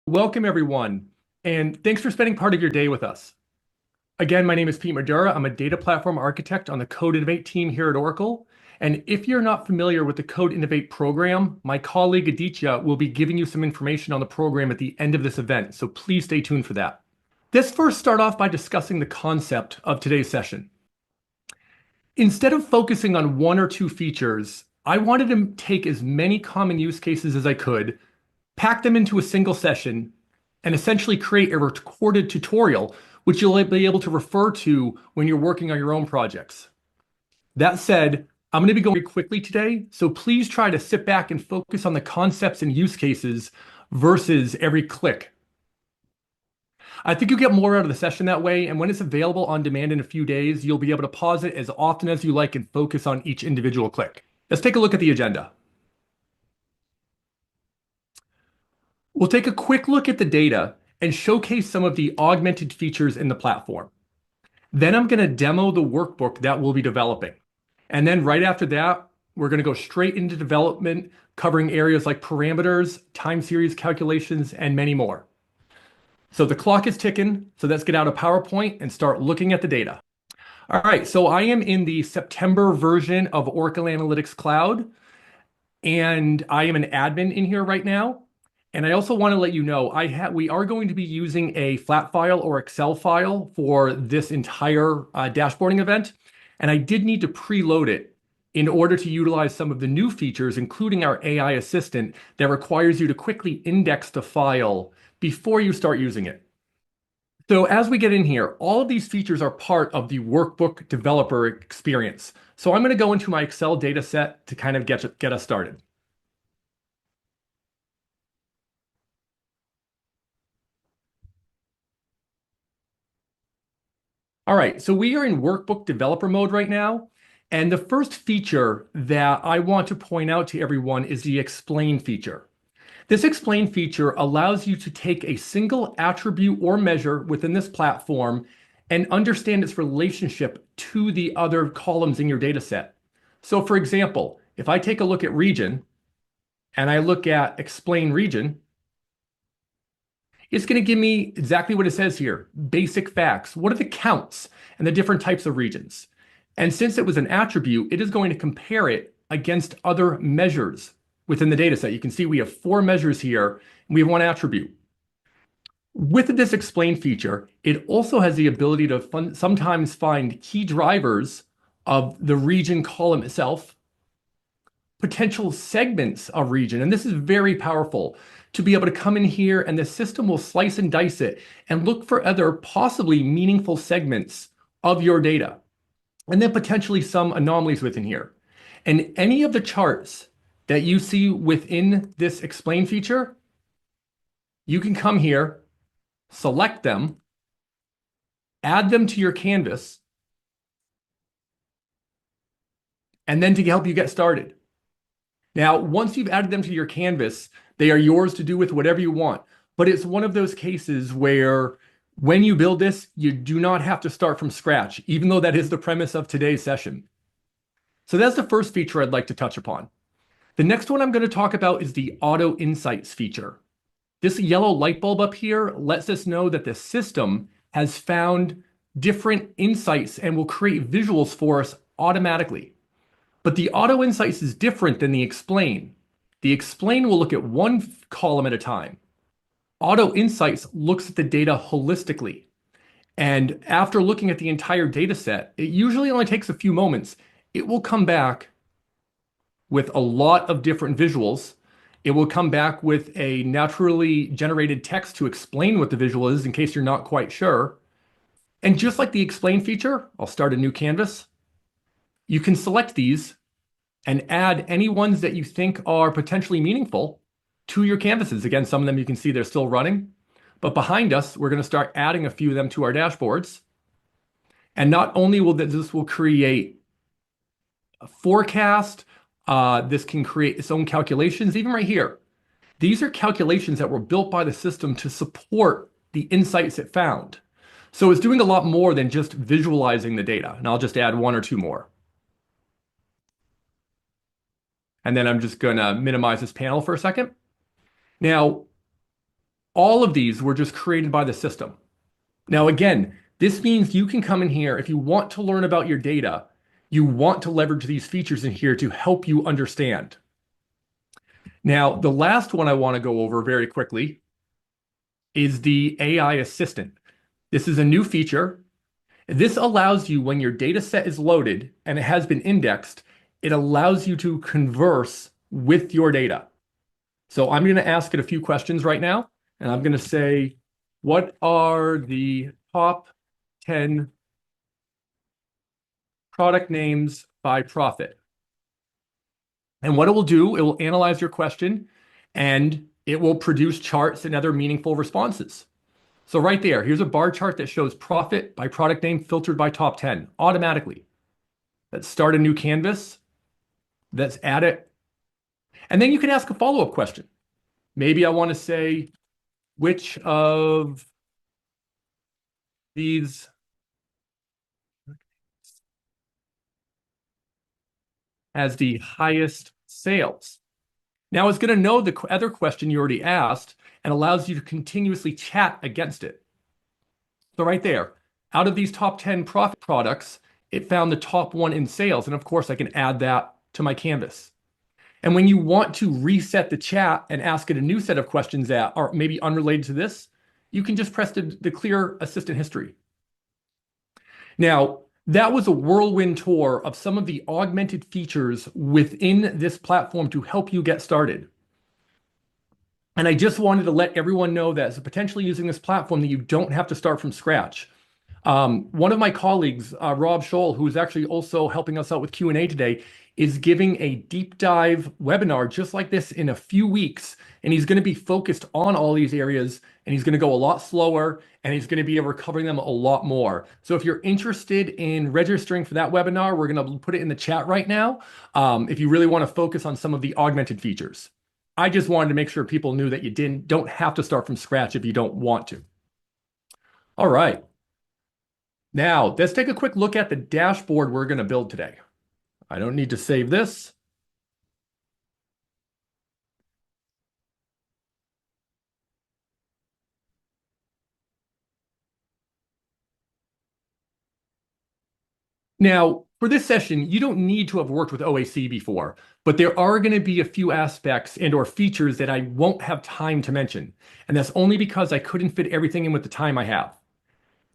Welcome, everyone, and thanks for spending part of your day with us. Again, my name is Pete Madura. I'm a data platform architect on the Code Innovate team here at Oracle. And if you're not familiar with the Code Innovate program, my colleague Aditya will be giving you some information on the program at the end of this event, so please stay tuned for that. Let's first start off by discussing the concept of today's session. Instead of focusing on one or two features, I wanted to take as many common use cases as I could, pack them into a single session, and essentially create a recorded tutorial, which you'll be able to refer to when you're working on your own projects. That said, I'm going to be going very quickly today, so please try to sit back and focus on the concepts and use cases versus every click. I think you'll get more out of the session that way, and when it's available on demand in a few days, you'll be able to pause it as often as you like and focus on each individual click. Let's take a look at the agenda. We'll take a quick look at the data and showcase some of the augmented features in the platform. Then I'm going to demo the workbook that we'll be developing. And then right after that, we're going to go straight into development, covering areas like parameters, time series calculations, and many more. So the clock is ticking, so let's get out of PowerPoint and start looking at the data. All right, so I am in the September version of Oracle Analytics Cloud, and I am an admin in here right now. And I also want to let you know, we are going to be using a flat file or Excel file for this entire dashboarding event. And I did need to preload it in order to utilize some of the new features, including our AI assistant that requires you to quickly index the file before you start using it. So as we get in here, all of these features are part of the workbook developer experience. So I'm going to go into my Excel data set to kind of get us started. All right, so we are in workbook developer mode right now. And the first feature that I want to point out to everyone is the explain feature. This explain feature allows you to take a single attribute or measure within this platform and understand its relationship to the other columns in your data set. So for example, if I take a look at region and I look at explain region, it's going to give me exactly what it says here, basic facts. What are the counts and the different types of regions? And since it was an attribute, it is going to compare it against other measures within the data set. You can see we have 4 measures here, and we have 1 attribute. With this explain feature, it also has the ability to sometimes find key drivers of the region column itself, potential segments of region, and this is very powerful to be able to come in here and the system will slice and dice it and look for other possibly meaningful segments of your data, and then potentially some anomalies within here. And any of the charts that you see within this explain feature, you can come here, select them, add them to your canvas, and then to help you get started. Now, once you've added them to your canvas, they are yours to do with whatever you want. But it's one of those cases where when you build this, you do not have to start from scratch, even though that is the premise of today's session. So that's the first feature I'd like to touch upon. The next one I'm going to talk about is the Auto Insights feature. This yellow light bulb up here lets us know that the system has found different insights and will create visuals for us automatically. But the Auto Insights is different than the Explain. The Explain will look at one column at a time. Auto Insights looks at the data holistically. And after looking at the entire data set, it usually only takes a few moments. It will come back with a lot of different visuals. It will come back with a naturally generated text to explain what the visual is in case you're not quite sure. And just like the Explain feature, I'll start a new canvas. You can select these and add any ones that you think are potentially meaningful to your canvases. Again, some of them you can see they're still running. But behind us, we're going to start adding a few of them to our dashboards. And not only will this will create a forecast, this can create its own calculations, even right here. These are calculations that were built by the system to support the insights it found. So it's doing a lot more than just visualizing the data. And I'll just add 1 or 2 more. And then I'm just going to minimize this panel for a second. Now, All of these were just created by the system. Now, again, this means you can come in here if you want to learn about your data, you want to leverage these features in here to help you understand. Now, the last one I want to go over very quickly is the AI assistant. This is a new feature. This allows you, when your data set is loaded and it has been indexed, it allows you to converse with your data. So I'm going to ask it a few questions right now, and I'm going to say, what are the top 10 product names by profit? And what it will do, it will analyze your question and it will produce charts and other meaningful responses. So right there, here's a bar chart that shows profit by product name filtered by top 10 automatically. Let's start a new canvas. Let's add it. And then you can ask a follow-up question. Maybe I want to say, which of these has the highest sales? Now it's going to know the other question you already asked and allows you to continuously chat against it. So right there, out of these top 10 profit products, it found the top one in sales. And of course, I can add that to my canvas. And when you want to reset the chat and ask it a new set of questions that are maybe unrelated to this, you can just press the clear assistant history. Now, that was a whirlwind tour of some of the augmented features within this platform to help you get started. And I just wanted to let everyone know that as potentially using this platform that you don't have to start from scratch. One of my colleagues, Rob Scholl, who is actually also helping us out with Q&A today, is giving a deep dive webinar just like this in a few weeks. And he's going to be focused on all these areas and he's going to go a lot slower and he's going to be able to cover them a lot more. So if you're interested in registering for that webinar, we're going to put it in the chat right now. If you really want to focus on some of the augmented features. I just wanted to make sure people knew that you don't have to start from scratch if you don't want to. All right. Now, let's take a quick look at the dashboard we're going to build today. I don't need to save this. Now, for this session, you don't need to have worked with OAC before, but there are going to be a few aspects and or features that I won't have time to mention. And that's only because I couldn't fit everything in with the time I have.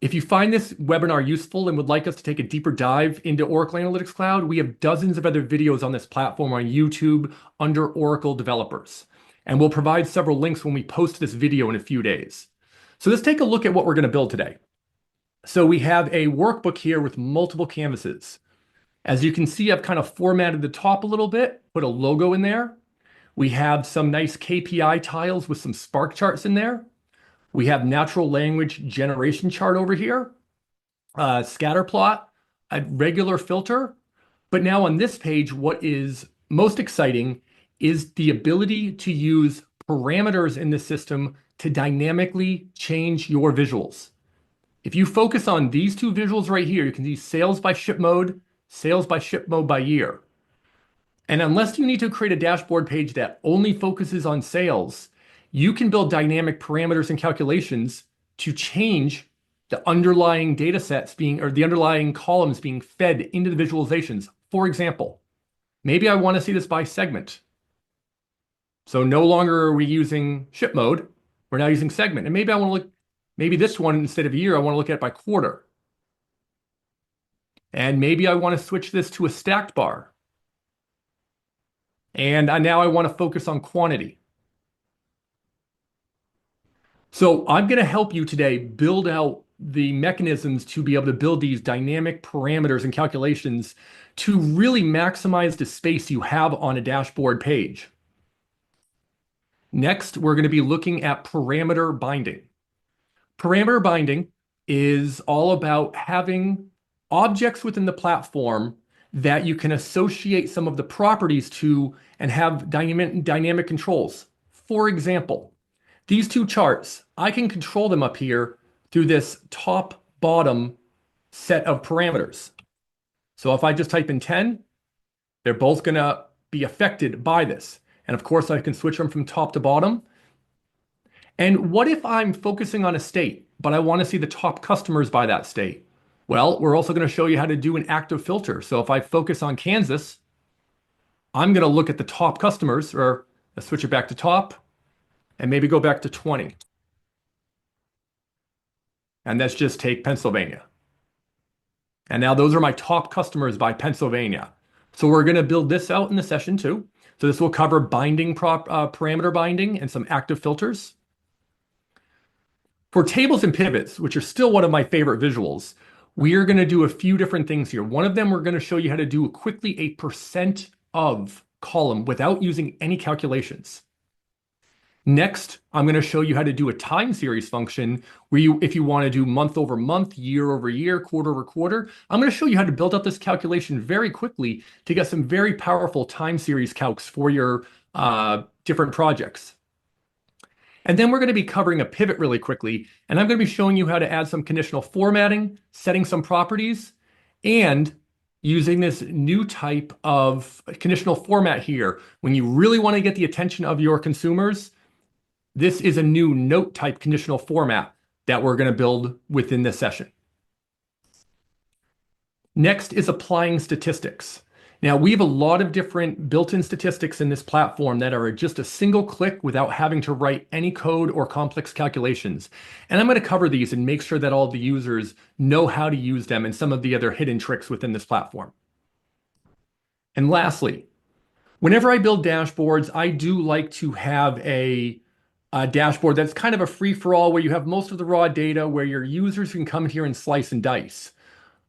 If you find this webinar useful and would like us to take a deeper dive into Oracle Analytics Cloud, we have dozens of other videos on this platform on YouTube under Oracle developers. And we'll provide several links when we post this video in a few days. So let's take a look at what we're going to build today. So we have a workbook here with multiple canvases. As you can see, I've kind of formatted the top a little bit, put a logo in there. We have some nice KPI tiles with some spark charts in there. We have natural language generation chart over here, scatter plot, a regular filter. But now on this page, what is most exciting is the ability to use parameters in the system to dynamically change your visuals. If you focus on these two visuals right here, you can see sales by ship mode by year. And unless you need to create a dashboard page that only focuses on sales, you can build dynamic parameters and calculations to change the underlying data sets or the underlying columns being fed into the visualizations. For example, maybe I want to see this by segment. So no longer are we using ship mode, we're now using segment. And maybe I want to look, maybe this one instead of year, I want to look at it by quarter. And maybe I want to switch this to a stacked bar. And now I want to focus on quantity. So I'm going to help you today build out the mechanisms to be able to build these dynamic parameters and calculations to really maximize the space you have on a dashboard page. Next, we're going to be looking at parameter binding. Parameter binding is all about having objects within the platform that you can associate some of the properties to and have dynamic controls. For example, these two charts, I can control them up here through this top-bottom set of parameters. So if I just type in 10, they're both going to be affected by this. And of course, I can switch them from top to bottom. And what if I'm focusing on a state, but I want to see the top customers by that state? Well, we're also going to show you how to do an active filter. So if I focus on Kansas, I'm going to look at the top customers, or let's switch it back to top and maybe go back to 20. And let's just take Pennsylvania. And now those are my top customers by Pennsylvania. So we're going to build this out in the session too. So this will cover parameter binding and some active filters. For tables and pivots, which are still one of my favorite visuals, we are going to do a few different things here. One of them, we're going to show you how to do quickly a percent of column without using any calculations. Next, I'm going to show you how to do a time series function where if you want to do month over month, year over year, quarter over quarter, I'm going to show you how to build up this calculation very quickly to get some very powerful time series calcs for your different projects. And then we're going to be covering a pivot really quickly, and I'm going to be showing you how to add some conditional formatting, setting some properties, and using this new type of conditional format here. When you really want to get the attention of your consumers, this is a new note type conditional format that we're going to build within this session. Next is applying statistics. Now, we have a lot of different built-in statistics in this platform that are just a single click without having to write any code or complex calculations. And I'm going to cover these and make sure that all the users know how to use them and some of the other hidden tricks within this platform. And lastly, whenever I build dashboards, I do like to have a dashboard that's kind of a free-for-all where you have most of the raw data where your users can come here and slice and dice.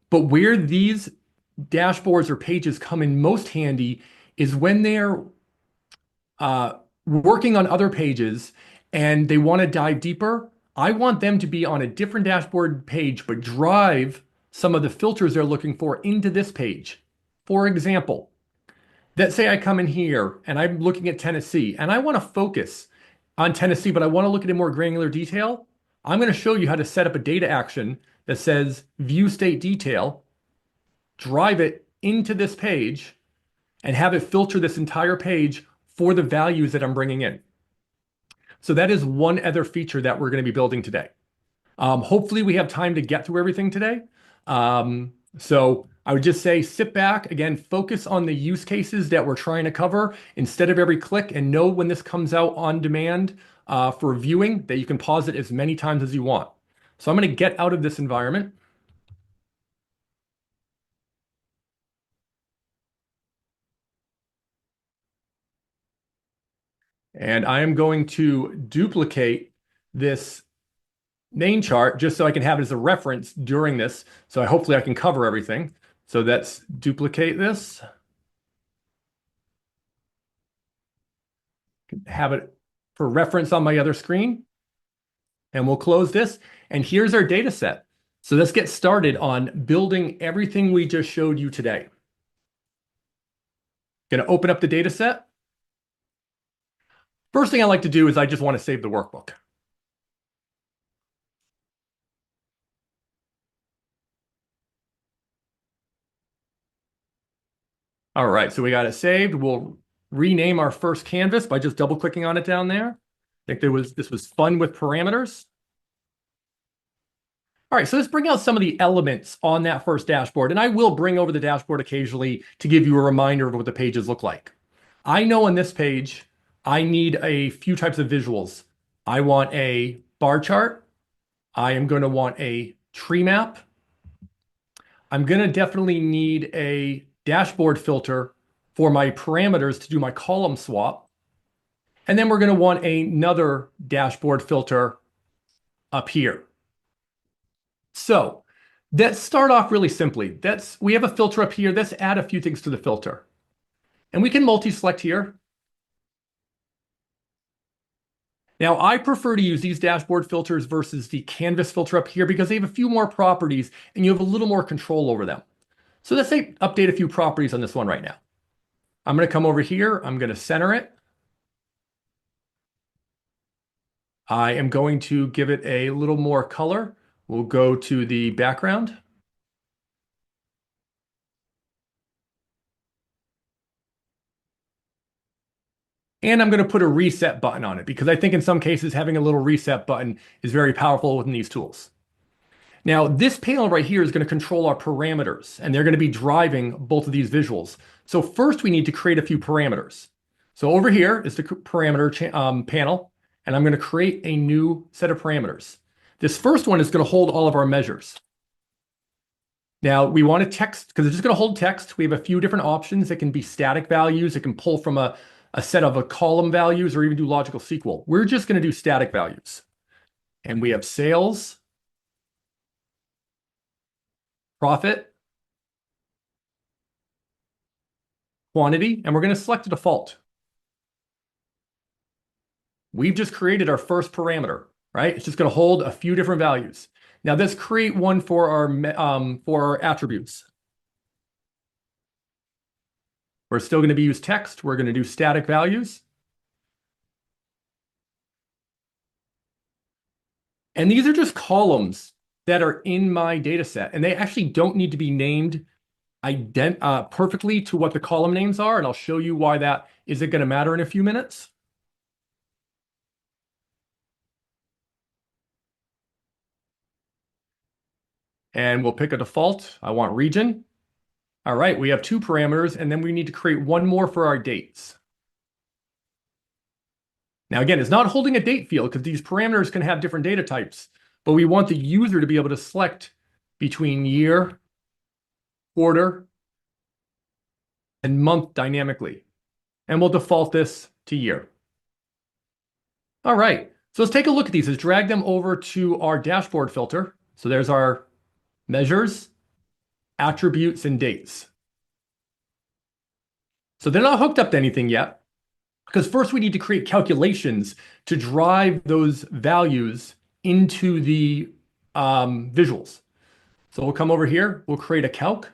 But where these dashboards or pages come in most handy is when they're working on other pages and they want to dive deeper. I want them to be on a different dashboard page, but drive some of the filters they're looking for into this page. For example, let's say I come in here and I'm looking at Tennessee and I want to focus on Tennessee, but I want to look at in more granular detail. I'm going to show you how to set up a data action that says view state detail, drive it into this page, and have it filter this entire page for the values that I'm bringing in. So that is one other feature that we're going to be building today. Hopefully we have time to get through everything today. So I would just say sit back, again, focus on the use cases that we're trying to cover instead of every click, and know when this comes out on demand for viewing that you can pause it as many times as you want. So I'm going to get out of this environment. And I am going to duplicate this main chart just so I can have it as a reference during this. So hopefully I can cover everything. So let's duplicate this. Have it for reference on my other screen. And we'll close this. And here's our data set. So let's get started on building everything we just showed you today. Going to open up the data set. First thing I like to do is I just want to save the workbook. All right, so we got it saved. We'll rename our first canvas by just double clicking on it down there. I think this was fun with parameters. All right, so let's bring out some of the elements on that first dashboard. And I will bring over the dashboard occasionally to give you a reminder of what the pages look like. I know on this page, I need a few types of visuals. I want a bar chart. I am going to want a tree map. I'm going to definitely need a dashboard filter for my parameters to do my column swap. And then we're going to want another dashboard filter up here. So let's start off really simply. We have a filter up here. Let's add a few things to the filter. And we can multi-select here. Now, I prefer to use these dashboard filters versus the canvas filter up here because they have a few more properties and you have a little more control over them. So let's say update a few properties on this one right now. I'm going to come over here. I'm going to center it. I am going to give it a little more color. We'll go to the background. And I'm going to put a reset button on it because I think in some cases having a little reset button is very powerful within these tools. Now, this panel right here is going to control our parameters, and they're going to be driving both of these visuals. So first, we need to create a few parameters. So over here is the parameter panel, and I'm going to create a new set of parameters. This first one is going to hold all of our measures. Now, we want a text, because it's just going to hold text. We have a few different options. It can be static values. It can pull from a set of column values or even do logical SQL. We're just going to do static values. And we have sales, profit, quantity, and we're going to select a default. We've just created our first parameter, right? It's just going to hold a few different values. Now let's create one for our attributes. We're still going to use text. We're going to do static values. And these are just columns that are in my data set, and they actually don't need to be named perfectly to what the column names are, and I'll show you why that isn't going to matter in a few minutes. And we'll pick a default. I want region. All right, we have two parameters, and then we need to create one more for our dates. Now, again, it's not holding a date field because these parameters can have different data types, but we want the user to be able to select between year, quarter, and month dynamically. And we'll default this to year. All right, so let's take a look at these. Let's drag them over to our dashboard filter. So there's our measures, attributes, and dates. So they're not hooked up to anything yet, because first we need to create calculations to drive those values into the visuals. So we'll come over here, we'll create a calc.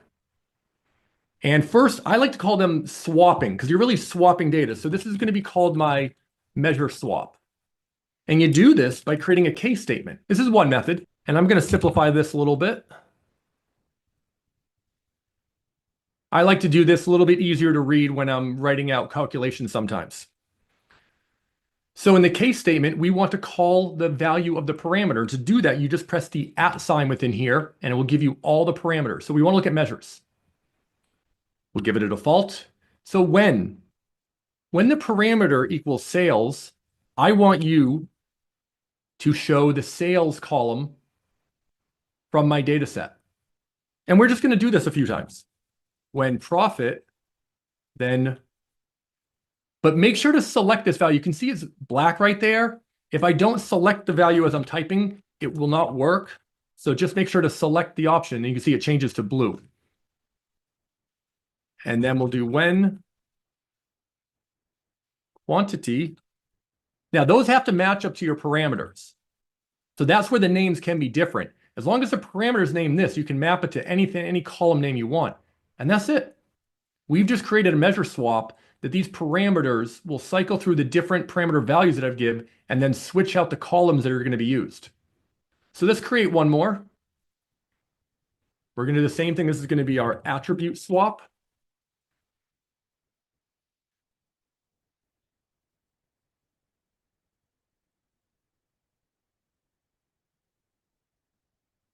And first, I like to call them swapping, because you're really swapping data. So this is going to be called my measure swap. And you do this by creating a case statement. This is one method, and I'm going to simplify this a little bit. I like to do this a little bit easier to read when I'm writing out calculations sometimes. So in the case statement, we want to call the value of the parameter. To do that, you just press the @ sign within here, and it will give you all the parameters. So we want to look at measures. We'll give it a default. So when the parameter equals sales, I want you to show the sales column from my data set. And we're just going to do this a few times. When profit, then, but make sure to select this value. You can see it's black right there. If I don't select the value as I'm typing, it will not work. So just make sure to select the option, and you can see it changes to blue. And then we'll do when quantity. Now those have to match up to your parameters. So that's where the names can be different. As long as the parameters name this, you can map it to anything, any column name you want. And that's it. We've just created a measure swap that these parameters will cycle through the different parameter values that I've given and then switch out the columns that are going to be used. So let's create one more. We're going to do the same thing. This is going to be our attribute swap.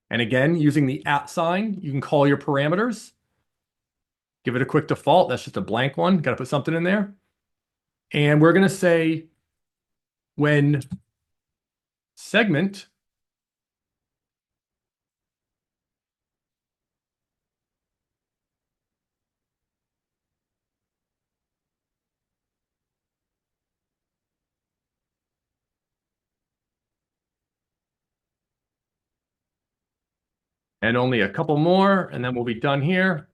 And again, using the @ sign, you can call your parameters. Give it a quick default. That's just a blank one. Got to put something in there. And we're going to say when segment and only a couple more, and then we'll be done here.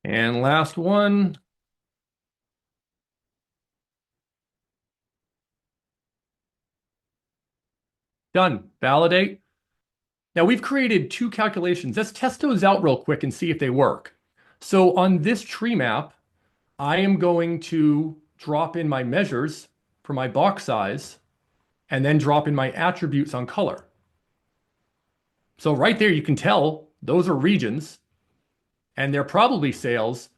And last one. Done. Validate. Now we've created two calculations. Let's test those out real quick and see if they work. So on this tree map, I am going to drop in my measures for my box size, and then drop in my attributes on color. So right there, you can tell those are regions, and they're probably sales.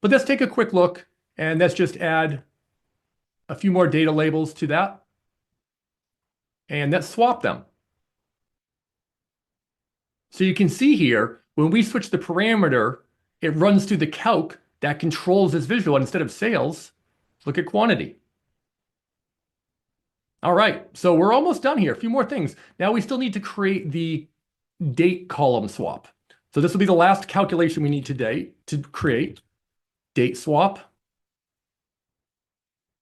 But let's take a quick look, and let's just add a few more data labels to that. And let's swap them. So you can see here, when we switch the parameter, it runs through the calc that controls this visual. And instead of sales, look at quantity. All right, so we're almost done here. A few more things. Now we still need to create the date column swap. So this will be the last calculation we need today to create date swap.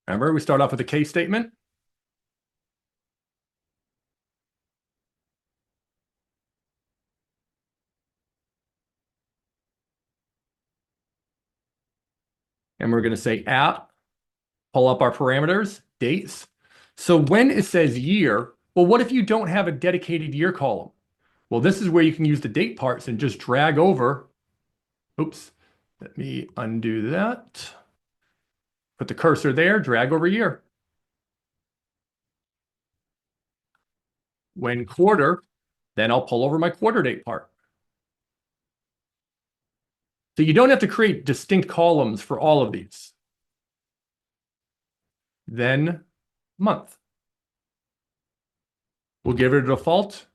Remember, we start off with a case statement. And we're going to say at, pull up our parameters, dates. So when it says year, well, what if you don't have a dedicated year column? Well, this is where you can use the date parts and just drag over. Oops, let me undo that. Put the cursor there, drag over year. When quarter, then I'll pull over my quarter date part. So you don't have to create distinct columns for all of these. Then month. We'll give it a default,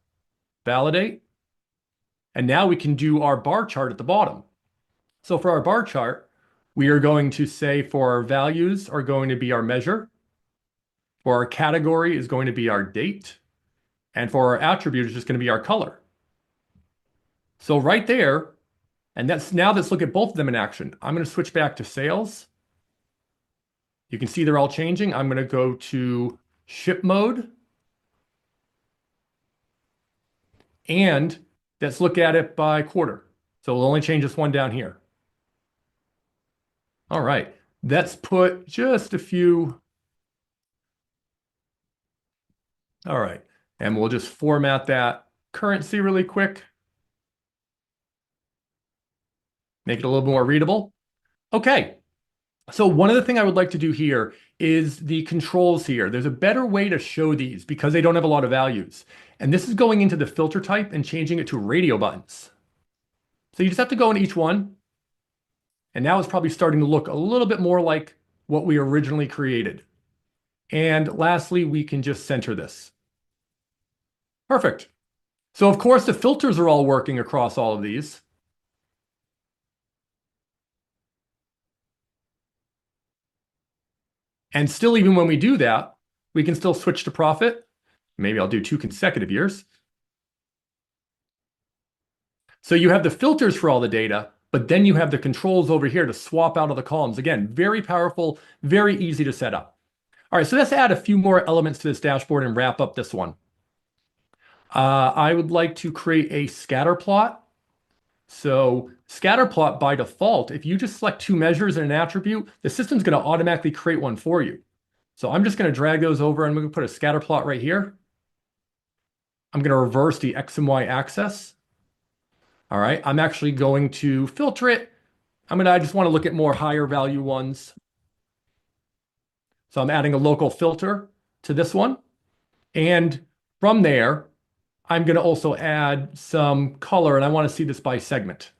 validate. And now we can do our bar chart at the bottom. So for our bar chart, we are going to say for our values are going to be our measure. For our category is going to be our date. And for our attribute is just going to be our color. So right there, and now let's look at both of them in action. I'm going to switch back to sales. You can see they're all changing. I'm going to go to ship mode. And let's look at it by quarter. So we'll only change this one down here. All right, let's put just a few. All right, and we'll just format that currency really quick. Make it a little more readable. Okay, so one other thing I would like to do here is the controls here. There's a better way to show these because they don't have a lot of values. And this is going into the filter type and changing it to radio buttons. So you just have to go in each one. And now it's probably starting to look a little bit more like what we originally created. And lastly, we can just center this. Perfect. So of course, the filters are all working across all of these. And still, even when we do that, we can still switch to profit. Maybe I'll do 2 consecutive years. So you have the filters for all the data, but then you have the controls over here to swap out of the columns. Again, very powerful, very easy to set up. All right, so let's add a few more elements to this dashboard and wrap up this one. I would like to create a scatter plot. So scatter plot by default, if you just select 2 measures and an attribute, the system's going to automatically create one for you. So I'm just going to drag those over and I'm going to put a scatter plot right here. I'm going to reverse the X and Y axis. All right, I'm actually going to filter it. I just want to look at more higher value ones. So I'm adding a local filter to this one. And from there, I'm going to also add some color, and I want to see this by segment.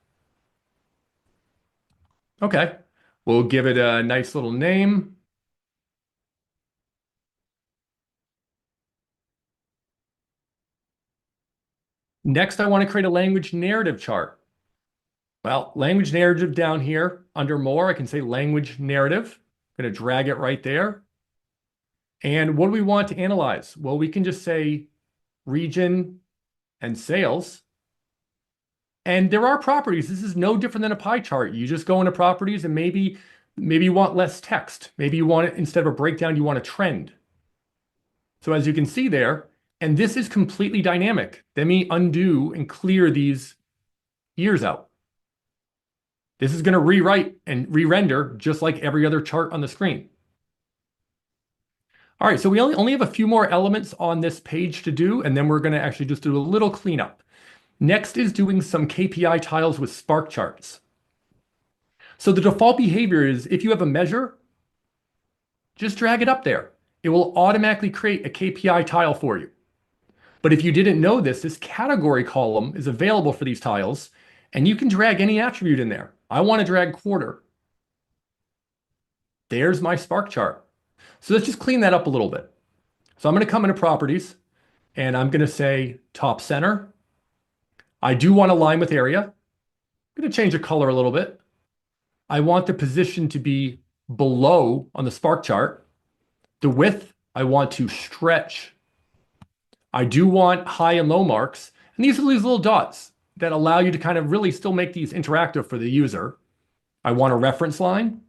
Okay, we'll give it a nice little name. Next, I want to create a language narrative chart. Well, language narrative down here under more, I can say language narrative. I'm going to drag it right there. And what do we want to analyze? Well, we can just say region and sales. And there are properties. This is no different than a pie chart. You just go into properties and maybe you want less text. Maybe you want it, instead of a breakdown, you want a trend. So as you can see there, and this is completely dynamic. Let me undo and clear these years out. This is going to rewrite and re-render just like every other chart on the screen. All right, so we only have a few more elements on this page to do, and then we're going to actually just do a little cleanup. Next is doing some KPI tiles with Spark charts. So the default behavior is if you have a measure, just drag it up there. It will automatically create a KPI tile for you. But if you didn't know this, this category column is available for these tiles, and you can drag any attribute in there. I want to drag quarter. There's my spark chart. So let's just clean that up a little bit. So I'm going to come into properties, and I'm going to say top center. I do want to align with area. I'm going to change the color a little bit. I want the position to be below on the spark chart. The width, I want to stretch. I do want high and low marks. And these are these little dots that allow you to kind of really still make these interactive for the user. I want a reference line.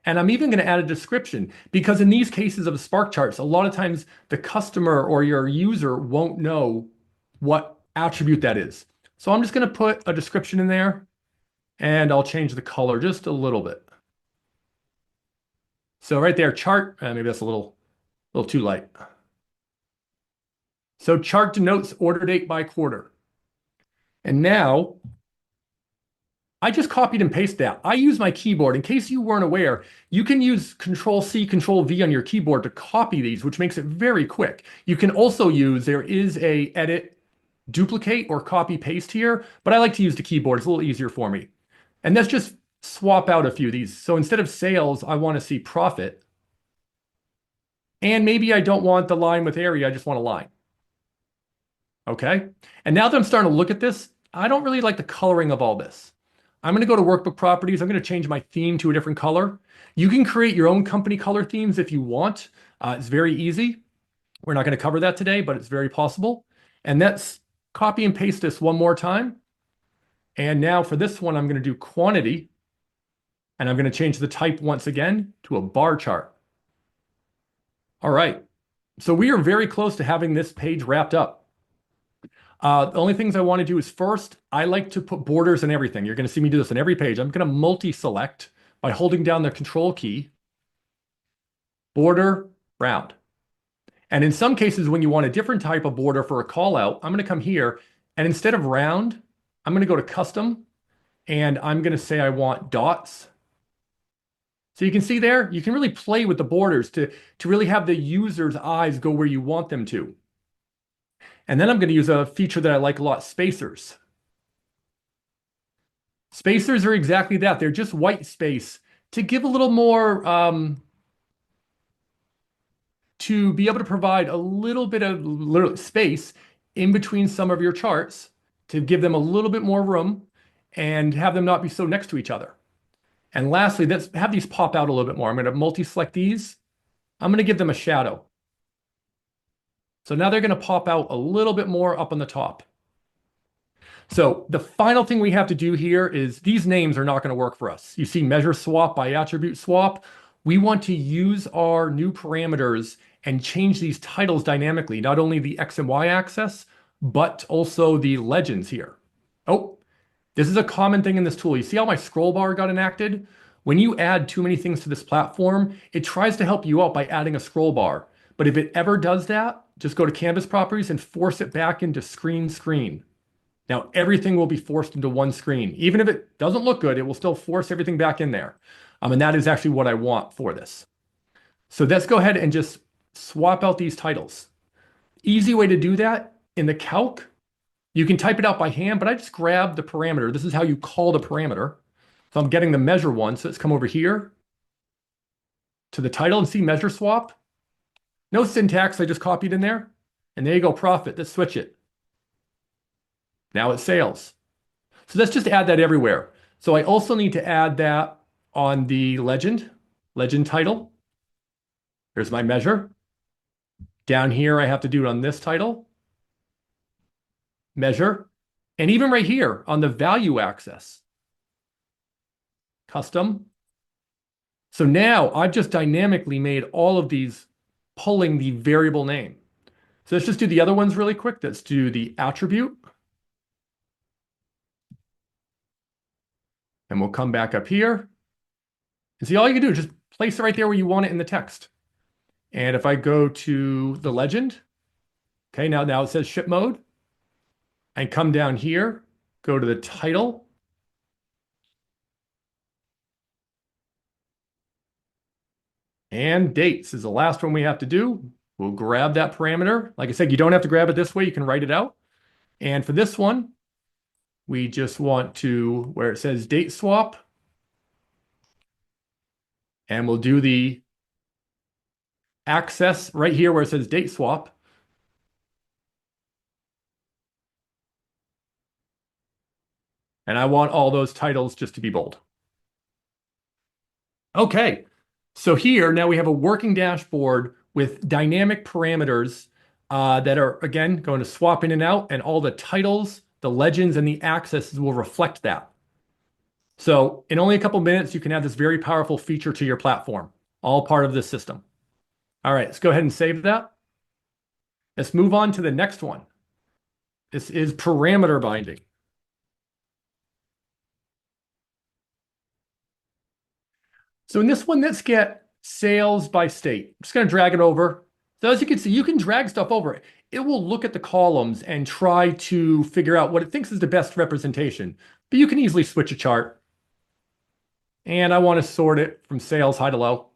And I'm even going to add a description because in these cases of spark charts, a lot of times the customer or your user won't know what attribute that is. So I'm just going to put a description in there and I'll change the color just a little bit. So right there, chart, maybe that's a little too light. So chart denotes order date by quarter. And now I just copied and pasted that. I use my keyboard. In case you weren't aware, you can use Control-C, Control-V on your keyboard to copy these, which makes it very quick. You can also use, there is a edit, duplicate, or copy paste here, but I like to use the keyboard. It's a little easier for me. And let's just swap out a few of these. So instead of sales, I want to see profit. And maybe I don't want the line with area, I just want a line. Okay? And now that I'm starting to look at this, I don't really like the coloring of all this. I'm going to go to Workbook Properties. I'm going to change my theme to a different color. You can create your own company color themes if you want. It's very easy. We're not going to cover that today, but it's very possible. And let's copy and paste this one more time. And now for this one, I'm going to do quantity. And I'm going to change the type once again to a bar chart. All right. So we are very close to having this page wrapped up. The only things I want to do is first, I like to put borders and everything. You're going to see me do this on every page. I'm going to multi-select by holding down the control key, border, round. And in some cases, when you want a different type of border for a call out, I'm going to come here and instead of round, I'm going to go to custom and I'm going to say I want dots. So you can see there, you can really play with the borders to really have the user's eyes go where you want them to. And then I'm going to use a feature that I like a lot, spacers. Spacers are exactly that. They're just white space to give a little more, to be able to provide a little bit of space in between some of your charts to give them a little bit more room and have them not be so next to each other. And lastly, let's have these pop out a little bit more. I'm going to multi-select these. I'm going to give them a shadow. So now they're going to pop out a little bit more up on the top. So the final thing we have to do here is these names are not going to work for us. You see measure swap by attribute swap. We want to use our new parameters and change these titles dynamically, not only the X and Y axis, but also the legends here. Oh, this is a common thing in this tool. You see how my scroll bar got enacted? When you add too many things to this platform, it tries to help you out by adding a scroll bar. But if it ever does that, just go to Canvas properties and force it back into screen. Now everything will be forced into one screen. Even if it doesn't look good, it will still force everything back in there. And that is actually what I want for this. So let's go ahead and just swap out these titles. Easy way to do that in the calc, you can type it out by hand, but I just grab the parameter. This is how you call the parameter. So I'm getting the measure one. So let's come over here to the title and see measure swap. No syntax, I just copied in there. And there you go, profit. Let's switch it. Now it's sales. So let's just add that everywhere. So I also need to add that on the legend title. Here's my measure. Down here, I have to do it on this title. Measure. And even right here on the value axis. Custom. So now I've just dynamically made all of these pulling the variable name. So let's just do the other ones really quick. Let's do the attribute. And we'll come back up here. And see, all you can do is just place it right there where you want it in the text. And if I go to the legend, okay, now it says ship mode. And come down here, go to the title. And dates is the last one we have to do. We'll grab that parameter. Like I said, you don't have to grab it this way. You can write it out. And for this one, we just want to, where it says date swap, and we'll do the access right here where it says date swap. And I want all those titles just to be bold. Okay, so here now we have a working dashboard with dynamic parameters that are, again, going to swap in and out, and all the titles, the legends, and the accesses will reflect that. So in only a couple minutes, you can add this very powerful feature to your platform, all part of this system. All right, let's go ahead and save that. Let's move on to the next one. This is parameter binding. So in this one, let's get sales by state. I'm just going to drag it over. So as you can see, you can drag stuff over it. It will look at the columns and try to figure out what it thinks is the best representation. But you can easily switch a chart. And I want to sort it from sales high to low.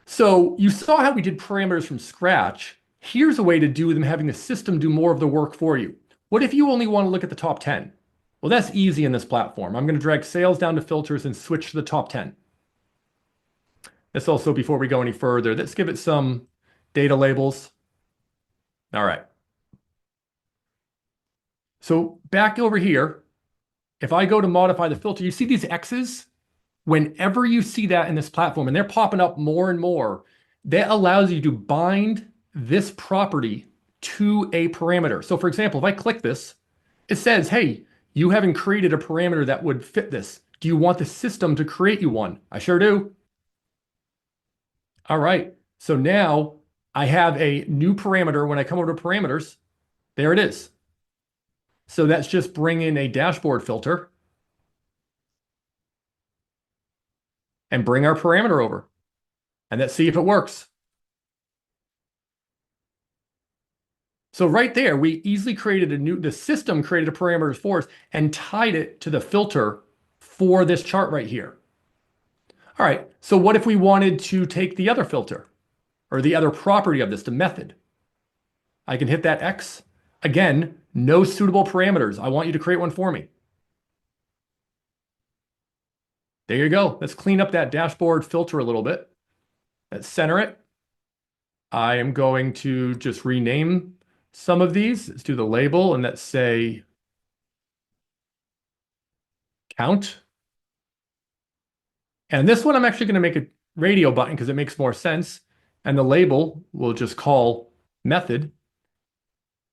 So you saw how we did parameters from scratch. Here's a way to do them, having the system do more of the work for you. What if you only want to look at the top 10? Well, that's easy in this platform. I'm going to drag sales down to filters and switch to the top 10. This also, before we go any further, let's give it some data labels. All right. So back over here, if I go to modify the filter, you see these X's? Whenever you see that in this platform, and they're popping up more and more, that allows you to bind this property to a parameter. So for example, if I click this, it says, hey, you haven't created a parameter that would fit this. Do you want the system to create you one? I sure do. All right. So now I have a new parameter. When I come over to parameters, there it is. So that's just bring in a dashboard filter and bring our parameter over. And let's see if it works. So right there, we easily created the system created a parameters for us and tied it to the filter for this chart right here. All right, so what if we wanted to take the other filter or the other property of this, the method? I can hit that X. Again, no suitable parameters. I want you to create one for me. There you go. Let's clean up that dashboard filter a little bit. Let's center it. I am going to just rename some of these. Let's do the label and let's say count. And this one, I'm actually going to make a radio button because it makes more sense. And the label we'll just call method.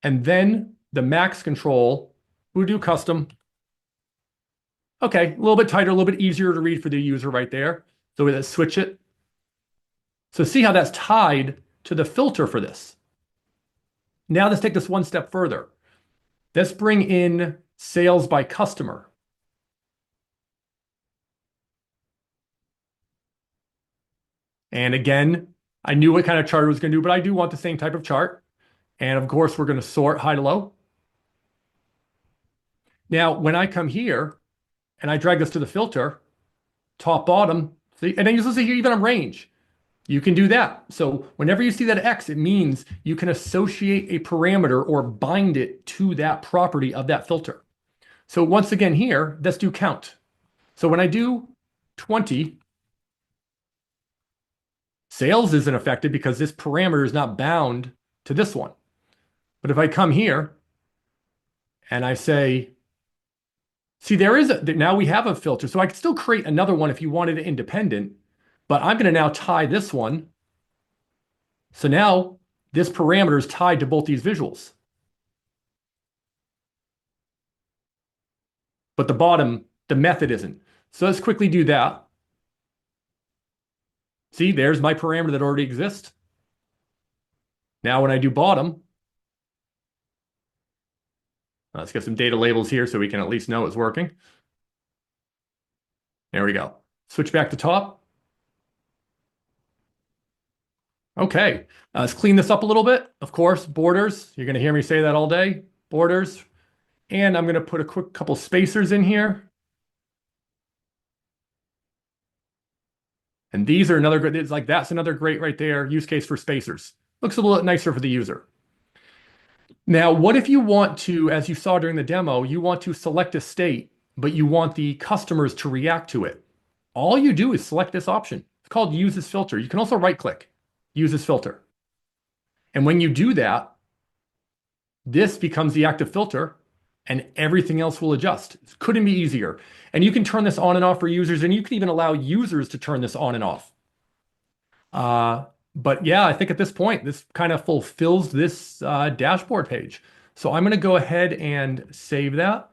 And then the max control, we'll do custom. Okay, a little bit tighter, a little bit easier to read for the user right there. So let's switch it. So see how that's tied to the filter for this. Now let's take this one step further. Let's bring in sales by customer. And again, I knew what kind of chart it was going to do, but I do want the same type of chart. And of course, we're going to sort high to low. Now, when I come here and I drag this to the filter, top, bottom, see, and then you see here even a range. You can do that. So whenever you see that X, it means you can associate a parameter or bind it to that property of that filter. So once again here, let's do count. So when I do 20, sales isn't affected because this parameter is not bound to this one. But if I come here and I say, see, now we have a filter. So I could still create another one if you wanted it independent, but I'm going to now tie this one. So now this parameter is tied to both these visuals. But the bottom, the method isn't. So let's quickly do that. See, there's my parameter that already exists. Now when I do bottom, let's get some data labels here so we can at least know it's working. There we go. Switch back to top. Okay, let's clean this up a little bit. Of course, borders. You're going to hear me say that all day. Borders. And I'm going to put a quick couple spacers in here. And these are another good, it's like that's another great right there, use case for spacers. Looks a little nicer for the user. Now, what if you want to, as you saw during the demo, you want to select a state, but you want the customers to react to it? All you do is select this option. It's called use this filter. You can also right click, use this filter. And when you do that, this becomes the active filter and everything else will adjust. It couldn't be easier. And you can turn this on and off for users, and you can even allow users to turn this on and off. But yeah, I think at this point, this kind of fulfills this dashboard page. So I'm going to go ahead and save that.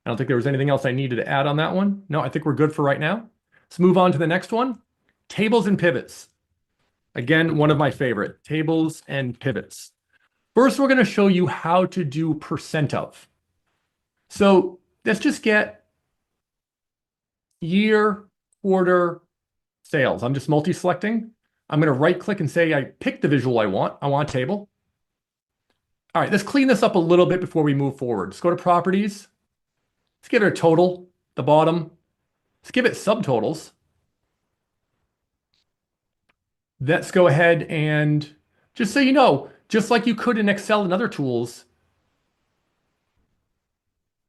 I don't think there was anything else I needed to add on that one. No, I think we're good for right now. Let's move on to the next one. Tables and pivots. Again, one of my favorite, tables and pivots. First, we're going to show you how to do percent of. So let's just get year, quarter, sales. I'm just multi-selecting. I'm going to right click and say I pick the visual I want. I want a table. All right, let's clean this up a little bit before we move forward. Let's go to properties. Let's give it a total, the bottom. Let's give it subtotals. Let's go ahead and just so you know, just like you could in Excel and other tools,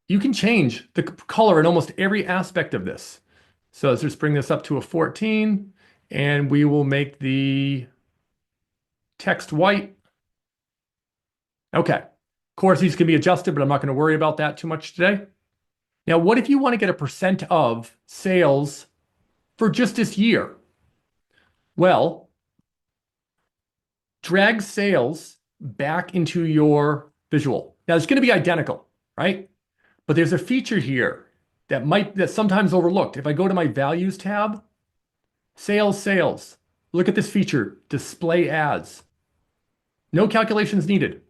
you can change the color in almost every aspect of this. So let's just bring this up to a 14, and we will make the text white. Okay. Of course, these can be adjusted, but I'm not going to worry about that too much today. Now, what if you want to get a percent of sales for just this year? Well, drag sales back into your visual. Now, it's going to be identical, right? But there's a feature here that's sometimes overlooked. If I go to my values tab, sales, look at this feature, display as. No calculations needed.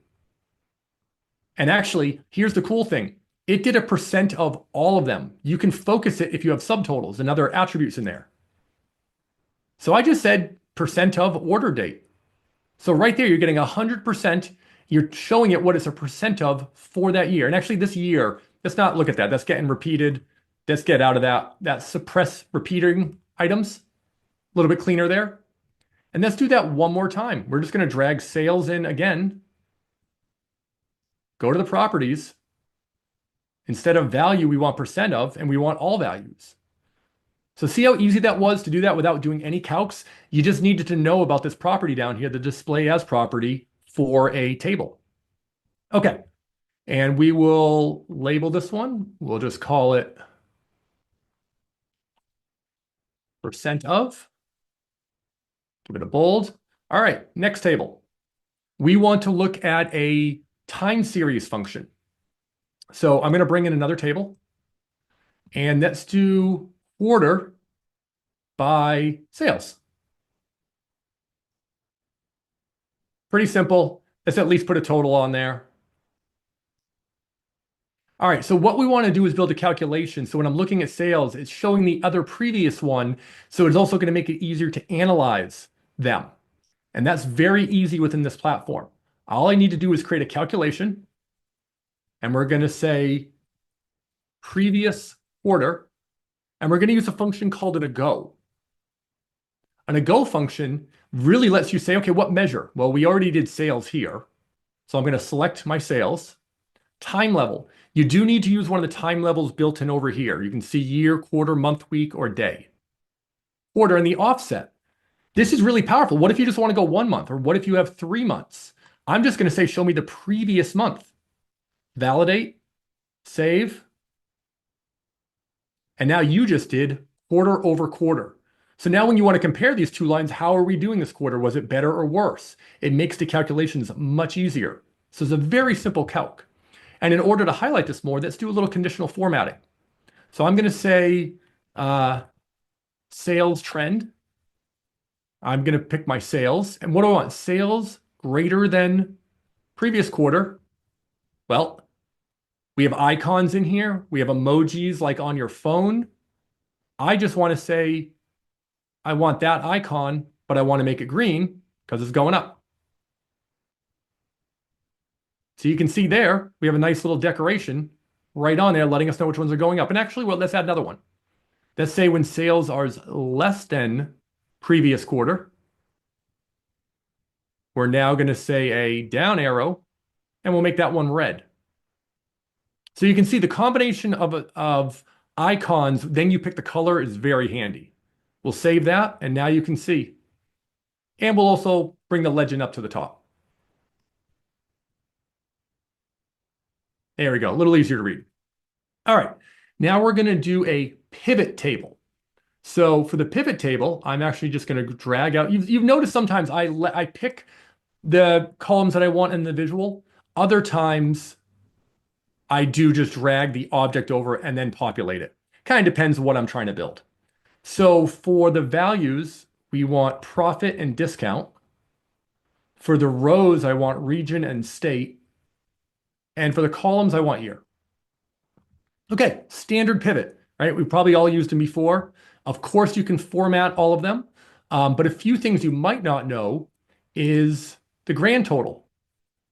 And actually, here's the cool thing. It did a percent of all of them. You can focus it if you have subtotals and other attributes in there. So I just said percent of order date. So right there, you're getting 100%. You're showing it what it's a percent of for that year. And actually this year, let's not look at that. That's getting repeated. Let's get out of that suppress repeating items. A little bit cleaner there. And let's do that one more time. We're just going to drag sales in again. Go to the properties. Instead of value, we want percent of, and we want all values. So see how easy that was to do that without doing any calcs? You just needed to know about this property down here, the display as property for a table. Okay. And we will label this one. We'll just call it percent of. Give it a bold. All right, next table. We want to look at a time series function. So I'm going to bring in another table. And let's do order by sales. Pretty simple. Let's at least put a total on there. All right, so what we want to do is build a calculation. So when I'm looking at sales, it's showing the other previous one. So it's also going to make it easier to analyze them. And that's very easy within this platform. All I need to do is create a calculation. And we're going to say previous order. And we're going to use a function called an ago. An ago function really lets you say, okay, what measure? Well, we already did sales here. So I'm going to select my sales. Time level. You do need to use one of the time levels built in over here. You can see year, quarter, month, week, or day. Order and the offset. This is really powerful. What if you just want to go 1 month? Or what if you have 3 months? I'm just going to say, show me the previous month. Validate, save. And now you just did quarter over quarter. So now when you want to compare these two lines, how are we doing this quarter? Was it better or worse? It makes the calculations much easier. So it's a very simple calc. And in order to highlight this more, let's do a little conditional formatting. So I'm going to say sales trend. I'm going to pick my sales. And what do I want? Sales greater than previous quarter. Well, we have icons in here. We have emojis like on your phone. I just want to say, I want that icon, but I want to make it green because it's going up. So you can see there, we have a nice little decoration right on there letting us know which ones are going up. And actually, well, let's add another one. Let's say when sales are less than previous quarter, we're now going to say a down arrow, and we'll make that one red. So you can see the combination of icons, then you pick the color is very handy. We'll save that, and now you can see. And we'll also bring the legend up to the top. There we go, a little easier to read. All right, now we're going to do a pivot table. So for the pivot table, I'm actually just going to drag out. You've noticed sometimes I pick the columns that I want in the visual. Other times I do just drag the object over and then populate it. Kind of depends what I'm trying to build. So for the values, we want profit and discount. For the rows, I want region and state. And for the columns, I want year. Okay, standard pivot, right? We've probably all used them before. Of course, you can format all of them. But a few things you might not know is the grand total.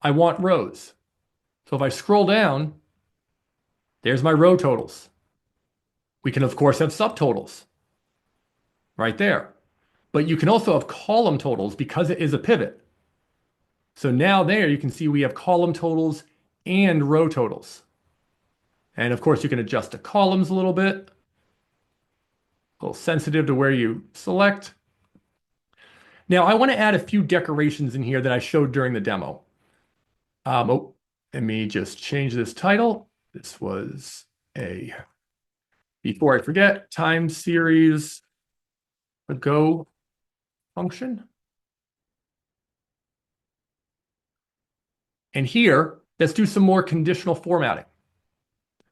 I want rows. So if I scroll down, there's my row totals. We can, of course, have subtotals right there. But you can also have column totals because it is a pivot. So now there you can see we have column totals and row totals. And of course, you can adjust the columns a little bit. A little sensitive to where you select. Now, I want to add a few decorations in here that I showed during the demo. Let me just change this title. This was before I forget, time series ago function. And here, let's do some more conditional formatting.